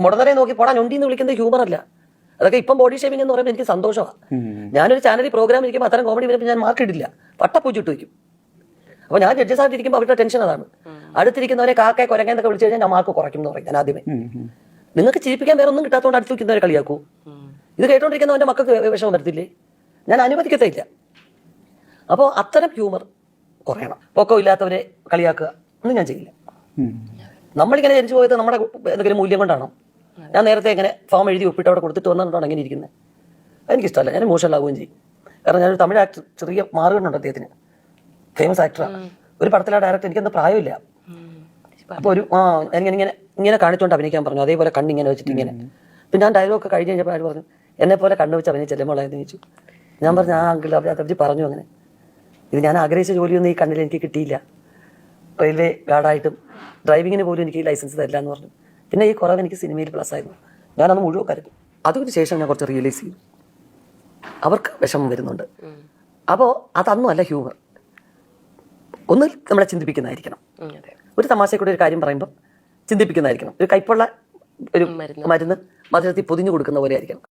മുടനരെ നോക്കി പോടാ ഞൊണ്ടിന്ന് വിളിക്കുന്നത് ഹ്യൂമർ അല്ല. അതൊക്കെ ഇപ്പം ബോഡി ഷേമിംഗ് എന്ന് പറയുമ്പോൾ എനിക്ക് സന്തോഷമാണ്. ഞാനൊരു ചാനലിൽ പ്രോഗ്രാം ഇരിക്കുമ്പോൾ അത്തരം കോമഡി വരുമ്പോൾ ഞാൻ മാർക്ക് ഇടില്ല, പട്ടപ്പൂച്ചിട്ട് വയ്ക്കും. അപ്പോൾ ഞാൻ ജഡ്ജസ് ആയിട്ടിരിക്കുമ്പോൾ അവരുടെ ടെൻഷൻ അതാണ്. അടുത്തിരിക്കുന്നവരെ കാക്കെ കുരങ്ങെന്നൊക്കെ വിളിച്ചു കഴിഞ്ഞാൽ ഞാൻ മാർക്ക് കുറയ്ക്കും എന്ന് പറയും ഞാൻ ആദ്യമേ. നിങ്ങൾക്ക് ചിരിപ്പിക്കാൻ വേറെ ഒന്നും കിട്ടാത്തതുകൊണ്ട് അടുത്ത് വയ്ക്കുന്നവരെ കളിയാക്കൂ. ഇത് കേട്ടോണ്ടിരിക്കുന്നവൻ്റെ മക്കൾക്ക് വിഷമം വരത്തില്ലേ? ഞാൻ അനുവദിക്കത്തില്ല. അപ്പോൾ അത്തരം ഹ്യൂമർ കുറയണം. പൊക്കം ഇല്ലാത്തവരെ കളിയാക്കുക ഒന്നും ഞാൻ ചെയ്യില്ല. നമ്മളിങ്ങനെ ജനിച്ചു പോയത് നമ്മുടെ എന്തെങ്കിലും മൂല്യം കൊണ്ടാണോ? ഞാൻ നേരത്തെ ഇങ്ങനെ ഫോം എഴുതി ഒപ്പിട്ട് അവിടെ കൊടുത്തിട്ട് വന്നിട്ടാണ് അങ്ങനെ ഇരിക്കുന്നത്. എനിക്കിഷ്ടമല്ല, ഞാൻ ഇമോഷണൽ ആവുകയും ചെയ്യും. കാരണം ഞാനൊരു തമിഴ് ആക്ടർ, ചെറിയ മാറുകയുണ്ട് അദ്ദേഹത്തിന്, ഫേമസ് ആക്ടറാണ്. ഒരു പടത്തിലെ ഡയറക്ടർ എനിക്കെന്താ പ്രായമില്ല. അപ്പോൾ ഇങ്ങനെ ഇങ്ങനെ കാണിച്ചുകൊണ്ട് അഭിനയിക്കാൻ പറഞ്ഞു. അതേപോലെ കണ്ണിങ്ങനെ വെച്ചിട്ട് ഇങ്ങനെ. പിന്നെ ഞാൻ ഡയലോഗ് കഴിഞ്ഞ് കഴിഞ്ഞപ്പോൾ അയാൾ പറഞ്ഞു എന്നെ പോലെ കണ്ണ് വെച്ച് അഭിനയിച്ചല്ലേ മോളെ എന്ന് ചോദിച്ചു. ഞാൻ പറഞ്ഞു അങ്കിൾ അവർ പറഞ്ഞു അങ്ങനെ. ഇത് ഞാൻ ആഗ്രഹിച്ച ജോലിയൊന്നും ഈ കണ്ണിൽ എനിക്ക് കിട്ടിയില്ല. റെയിൽവേ ഗാർഡായിട്ടും ഡ്രൈവിങ്ങിന് പോലും എനിക്ക് ലൈസൻസ് തരില്ല എന്ന് പറഞ്ഞു. പിന്നെ ഈ കുറവ് എനിക്ക് സിനിമയിൽ പ്ലസ് ആയിരുന്നു. ഞാനത് മുഴുവൻ കരുതും. അതിന് ശേഷം ഞാൻ കുറച്ച് റിയലൈസ് ചെയ്തു അവർക്ക് വിഷമം വരുന്നുണ്ട്. അപ്പോൾ അതൊന്നും അല്ല ഹ്യൂമർ. ഒന്ന് നമ്മളെ ചിന്തിപ്പിക്കുന്നതായിരിക്കണം. ഒരു തമാശക്കൂടെ ഒരു കാര്യം പറയുമ്പോൾ ചിന്തിപ്പിക്കുന്നതായിരിക്കണം. ഒരു കൈപ്പുള്ള ഒരു മരുന്ന് മധുരത്തിൽ പൊതിഞ്ഞു കൊടുക്കുന്ന പോലെ ആയിരിക്കണം.